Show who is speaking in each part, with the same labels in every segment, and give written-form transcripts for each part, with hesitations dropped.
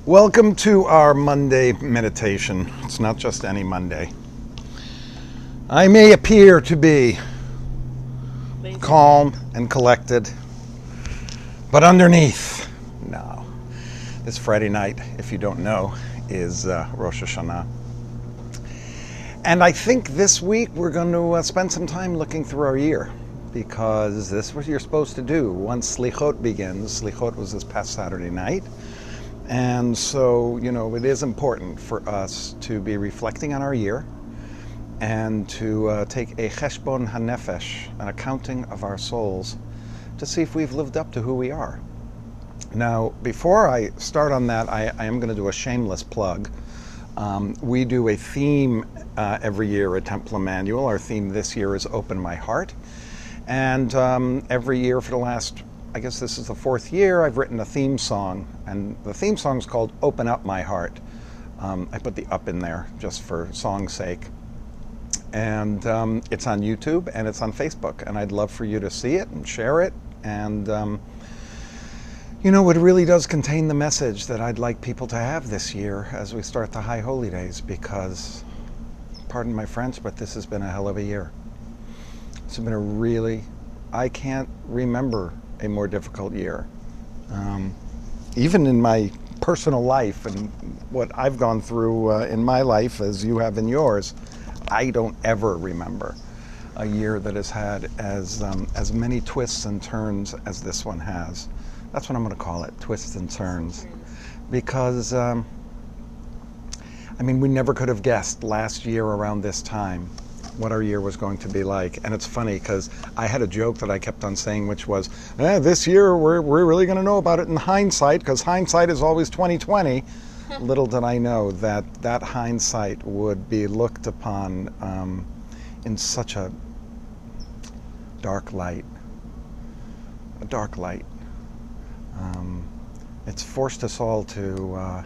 Speaker 1: Welcome to our Monday meditation. It's not just any Monday. I may appear to be calm and collected, but underneath, no. This Friday night, if you don't know, is Rosh Hashanah. And I think this week we're going to spend some time looking through our year, because this is what you're supposed to do. Once Slichot begins, Slichot was this past Saturday night, and so, it is important for us to be reflecting on our year and to take a cheshbon hanefesh, an accounting of our souls, to see if we've lived up to who we are. Now, before I start on that, I am going to do a shameless plug. We do a theme every year at Temple Emmanuel. Our theme this year is Open My Heart. And every year for the last, I guess this is the fourth year, I've written a theme song. And the theme song is called Open Up My Heart. I put the up in there just for song's sake. And it's on YouTube and it's on Facebook. And I'd love for you to see it and share it. And, it really does contain the message that I'd like people to have this year as we start the High Holy Days, because, pardon my French, but this has been a hell of a year. It's been I can't remember a more difficult year. Even in my personal life and what I've gone through in my life, as you have in yours, I don't ever remember a year that has had as many twists and turns as this one has. That's what I'm going to call it, twists and turns. Because, we never could have guessed last year around this time what our year was going to be like. And it's funny because I had a joke that I kept on saying, which was, this year we're really going to know about it in hindsight, because hindsight is always 20/20. Little did I know that hindsight would be looked upon in such a dark light. A dark light. It's forced us all to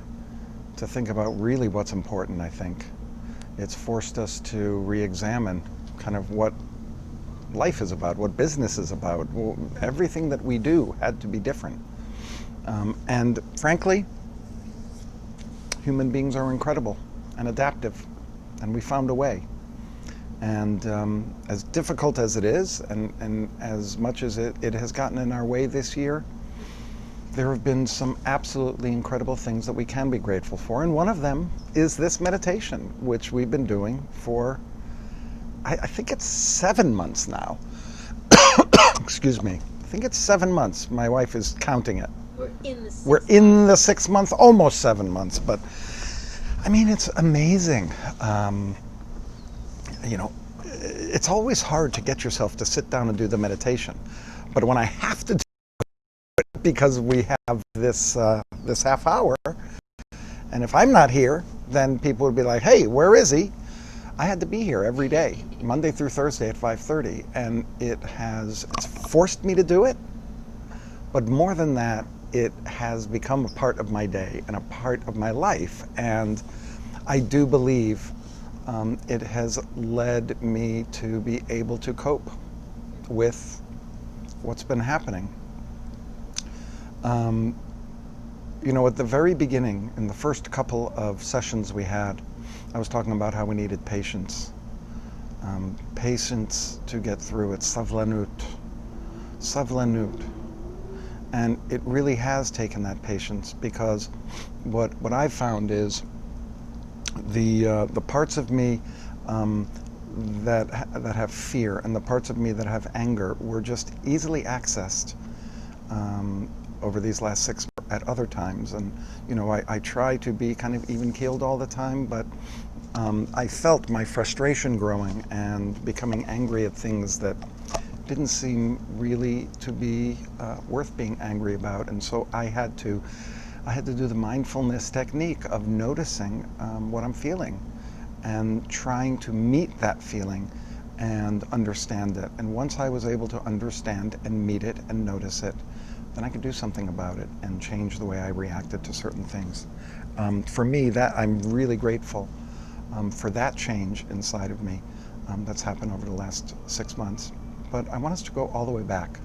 Speaker 1: think about really what's important, I think. It's forced us to re-examine kind of what life is about, what business is about. Everything that we do had to be different. And frankly, human beings are incredible and adaptive, and we found a way. And as difficult as it is, and as much as it has gotten in our way this year, there have been some absolutely incredible things that we can be grateful for. And one of them is this meditation, which we've been doing for, I think it's 7 months now. Excuse me. I think it's 7 months. My wife is counting it. We're in the 6 months, almost 7 months. But, it's amazing. It's always hard to get yourself to sit down and do the meditation. But when I have to do it, because we have this half hour, and if I'm not here, then people would be like, hey, where is he? I had to be here every day, Monday through Thursday at 5:30, and it's forced me to do it. But more than that, it has become a part of my day and a part of my life. And I do believe it has led me to be able to cope with what's been happening. At the very beginning, in the first couple of sessions we had, I was talking about how we needed patience. Patience to get through it, savlanut. And it really has taken that patience, because what I've found is the parts of me that have fear and the parts of me that have anger were just easily accessed over these last 6 months at other times. And I try to be kind of even-keeled all the time, but I felt my frustration growing and becoming angry at things that didn't seem really to be worth being angry about. And so I had to do the mindfulness technique of noticing what I'm feeling and trying to meet that feeling and understand it. And once I was able to understand and meet it and notice it, then I could do something about it and change the way I reacted to certain things. For me, that I'm really grateful for that change inside of me that's happened over the last 6 months. But I want us to go all the way back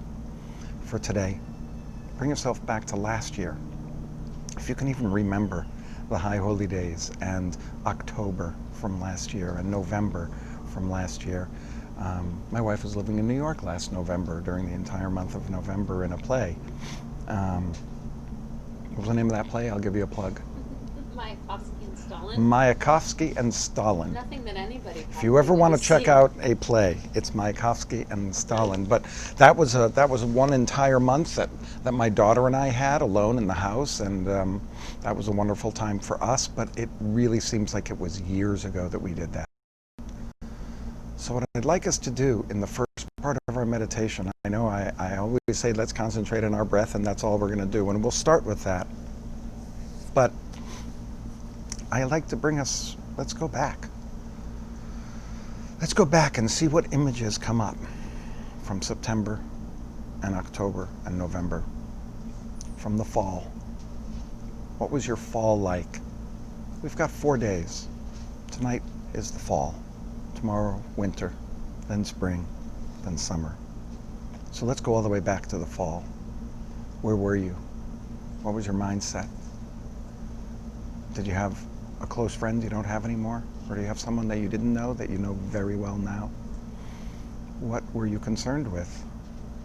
Speaker 1: for today. Bring yourself back to last year. if you can even remember the high holy days and October from last year and November from last year. My wife was living in New York last November during the entire month of November in a play. What was the name of that play? I'll give you a plug.
Speaker 2: Mayakovsky and Stalin.
Speaker 1: Mayakovsky and Stalin.
Speaker 2: Nothing that anybody.
Speaker 1: If you ever want to check out a play, it's Mayakovsky and Stalin. But that was one entire month that my daughter and I had alone in the house, and that was a wonderful time for us. But it really seems like it was years ago that we did that. So what I'd like us to do in the first part of our meditation, I know I always say let's concentrate on our breath, and that's all we're going to do, and we'll start with that. But I like to bring us, let's go back. Let's go back and see what images come up from September and October and November, from the fall. What was your fall like? We've got 4 days. Tonight is the fall. Tomorrow, winter, then spring, then summer. So let's go all the way back to the fall. Where were you? What was your mindset? Did you have a close friend you don't have anymore? Or do you have someone that you didn't know that you know very well now? What were you concerned with?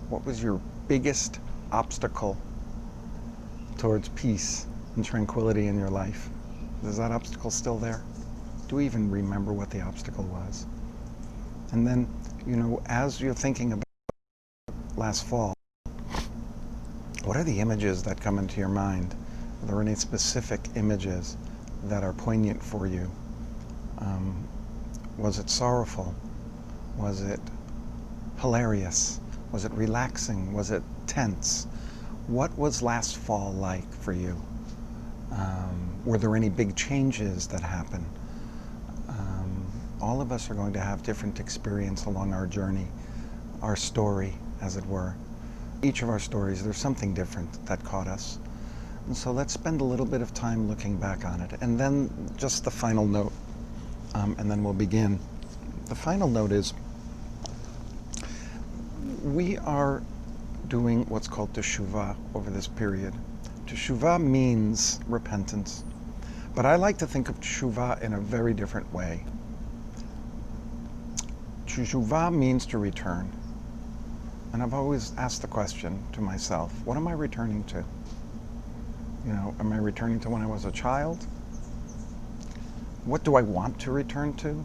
Speaker 1: What was your biggest obstacle towards peace and tranquility in your life? Is that obstacle still there? Do we even remember what the obstacle was? And then, as you're thinking about last fall, what are the images that come into your mind? Are there any specific images that are poignant for you? Was it sorrowful? Was it hilarious? Was it relaxing? Was it tense? What was last fall like for you? Were there any big changes that happened? All of us are going to have different experience along our journey, our story, as it were. Each of our stories, there's something different that caught us. And so let's spend a little bit of time looking back on it. And then just the final note, and then we'll begin. The final note is, we are doing what's called Teshuva over this period. Teshuva means repentance. But I like to think of Teshuva in a very different way. Teshuva means to return. And I've always asked the question to myself, what am I returning to? Am I returning to when I was a child? What do I want to return to?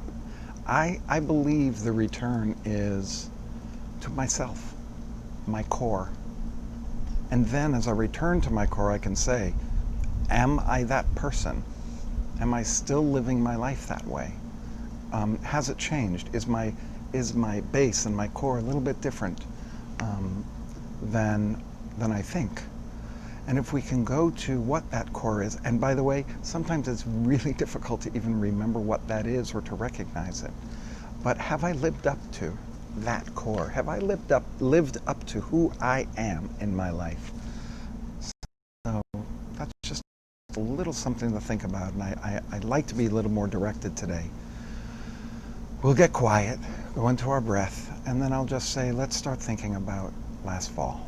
Speaker 1: I believe the return is to myself, my core. And then as I return to my core, I can say, am I that person? Am I still living my life that way? Has it changed? Is my base and my core a little bit different than I think? And if we can go to what that core is, and by the way, sometimes it's really difficult to even remember what that is or to recognize it. But have I lived up to that core? Have I lived up to who I am in my life? So that's just a little something to think about, and I'd like to be a little more directed today. We'll get quiet, go into our breath, and then I'll just say, let's start thinking about last fall,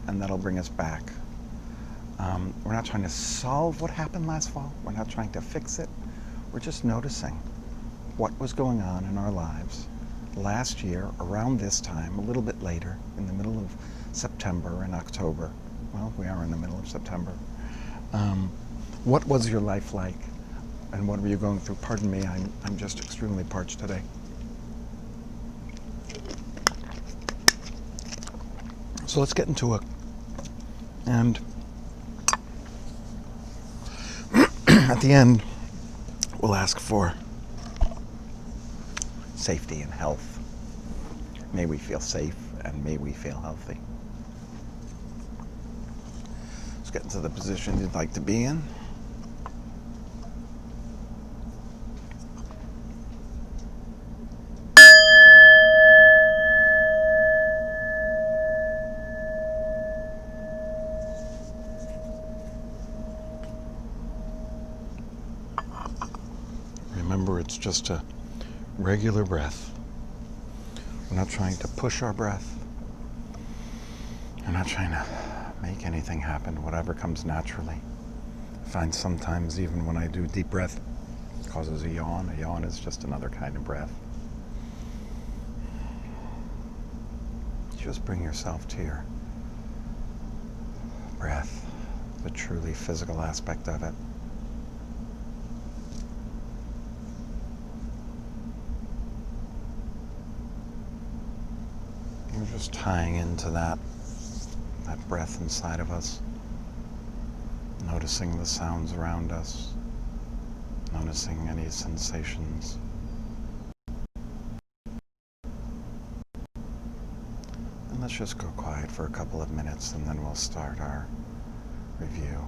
Speaker 1: and that'll bring us back. We're not trying to solve what happened last fall. We're not trying to fix it. We're just noticing what was going on in our lives last year, around this time, a little bit later, in the middle of September and October. Well, we are in the middle of September. What was your life like? And what were you going through? Pardon me, I'm just extremely parched today. So let's get into it. And at the end, we'll ask for safety and health. May we feel safe and may we feel healthy. Let's get into the position you'd like to be in. Remember, it's just a regular breath. We're not trying to push our breath. We're not trying to make anything happen. Whatever comes naturally find sometimes even when I do deep breath, it causes a yawn. A yawn is just another kind of breath. Just bring yourself to your breath, the truly physical aspect of it. We're just tying into that breath inside of us, noticing the sounds around us, noticing any sensations. And let's just go quiet for a couple of minutes and then we'll start our review.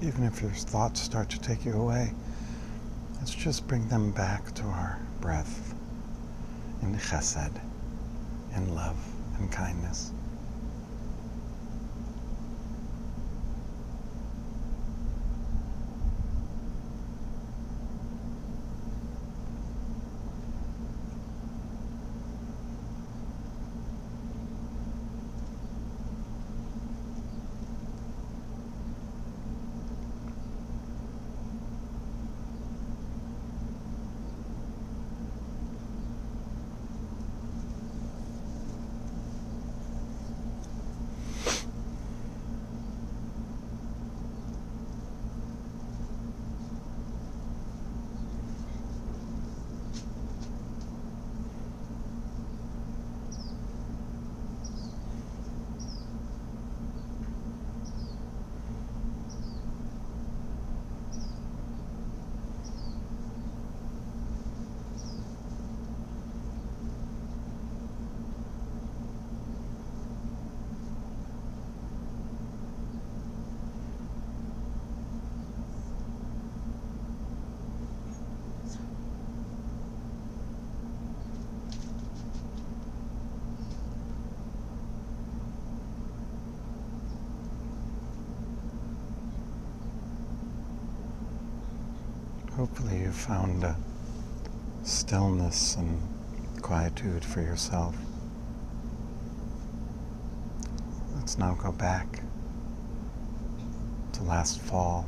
Speaker 1: Even if your thoughts start to take you away, let's just bring them back to our breath in chesed, in love and kindness. Hopefully you found a stillness and quietude for yourself. Let's now go back to last fall,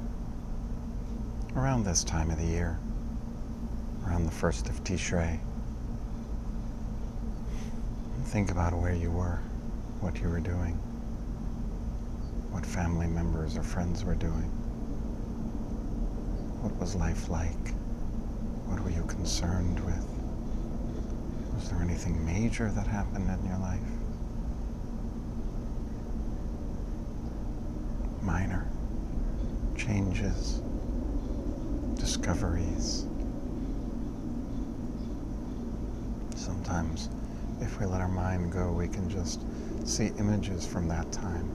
Speaker 1: around this time of the year, around the 1st of Tishrei. And think about where you were, what you were doing, what family members or friends were doing. What was life like? What were you concerned with? Was there anything major that happened in your life? Minor changes, discoveries. Sometimes, if we let our mind go, we can just see images from that time.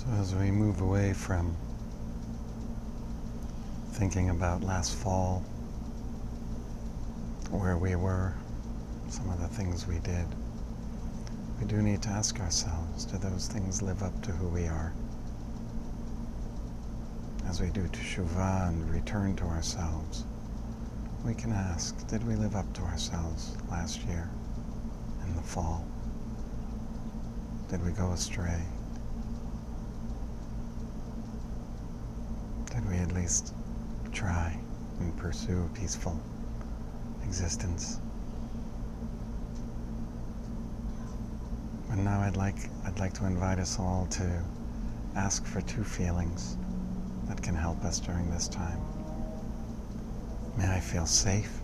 Speaker 1: So as we move away from thinking about last fall, where we were, some of the things we did, we do need to ask ourselves, do those things live up to who we are? As we do Teshuva and return to ourselves, we can ask, did we live up to ourselves last year in the fall? Did we go astray? Did we at least try and pursue a peaceful existence? And now I'd like to invite us all to ask for two feelings that can help us during this time. May I feel safe?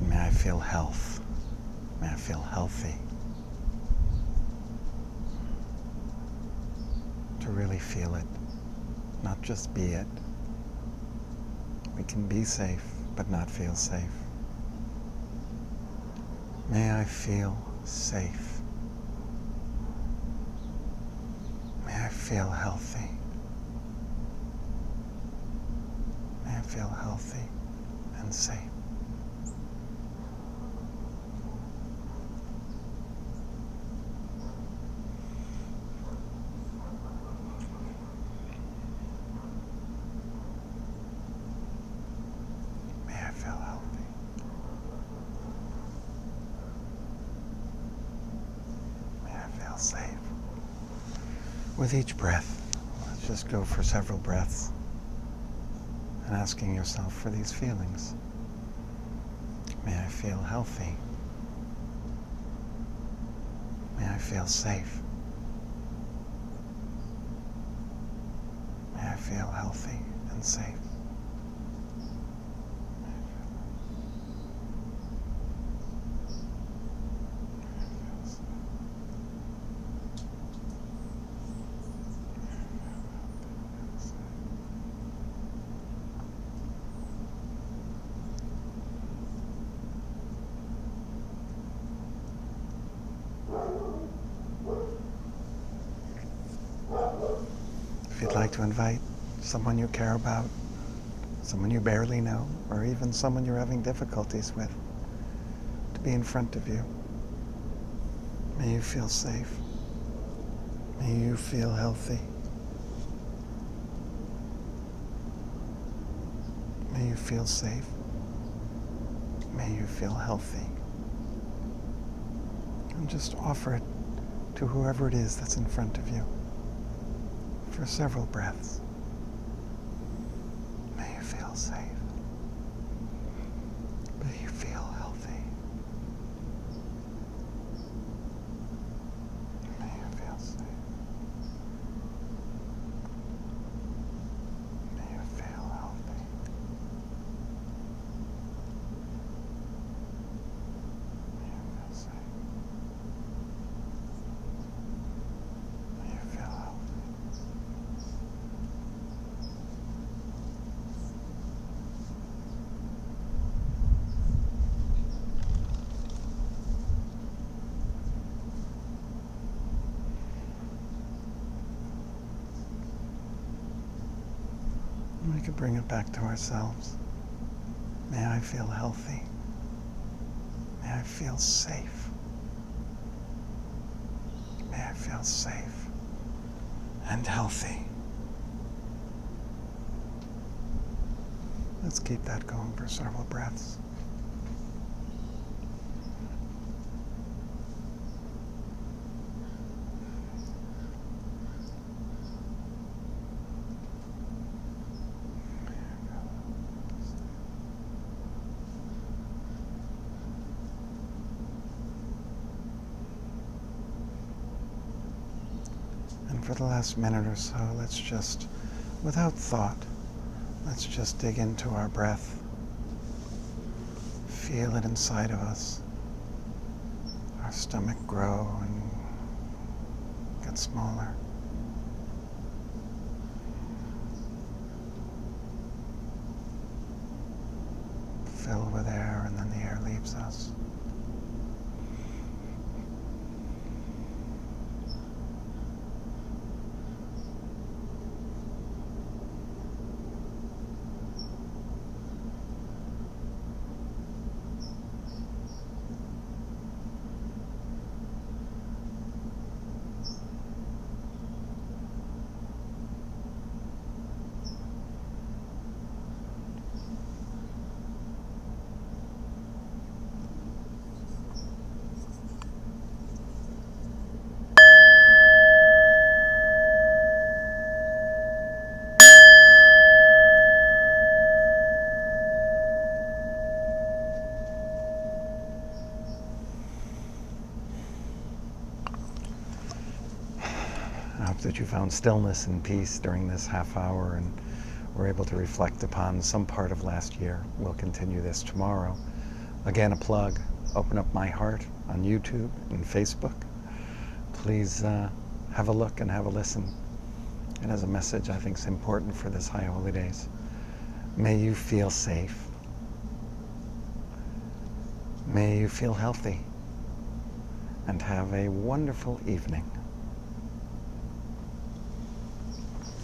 Speaker 1: May I feel health? May I feel healthy? To really feel it, not just be it. We can be safe, but not feel safe. May I feel safe. May I feel healthy. May I feel healthy and safe. May I feel healthy. May I feel safe. With each breath, let's just go for several breaths and asking yourself for these feelings. May I feel healthy? May I feel safe? May I feel healthy and safe? If you'd like to invite someone you care about, someone you barely know, or even someone you're having difficulties with, to be in front of you, may you feel safe. May you feel healthy. May you feel safe. May you feel healthy. And just offer it to whoever it is that's in front of you for several breaths. May you feel safe. May you feel healthy. May you feel safe. May you feel healthy. May you feel safe. May you feel healthy. We could bring it back to ourselves. May I feel healthy. May I feel safe. May I feel safe and healthy. Let's keep that going for several breaths. And for the last minute or so, let's just, without thought, let's just dig into our breath. Feel it inside of us. Our stomach grow and get smaller. Fill with air, and then the air leaves us. hope that you found stillness and peace during this half hour and were able to reflect upon some part of last year. We'll continue this tomorrow. Again, a plug. Open Up My Heart on YouTube and Facebook. Please have a look and have a listen. It has a message I think is important for this High Holy Days. May you feel safe. May you feel healthy. And have a wonderful evening.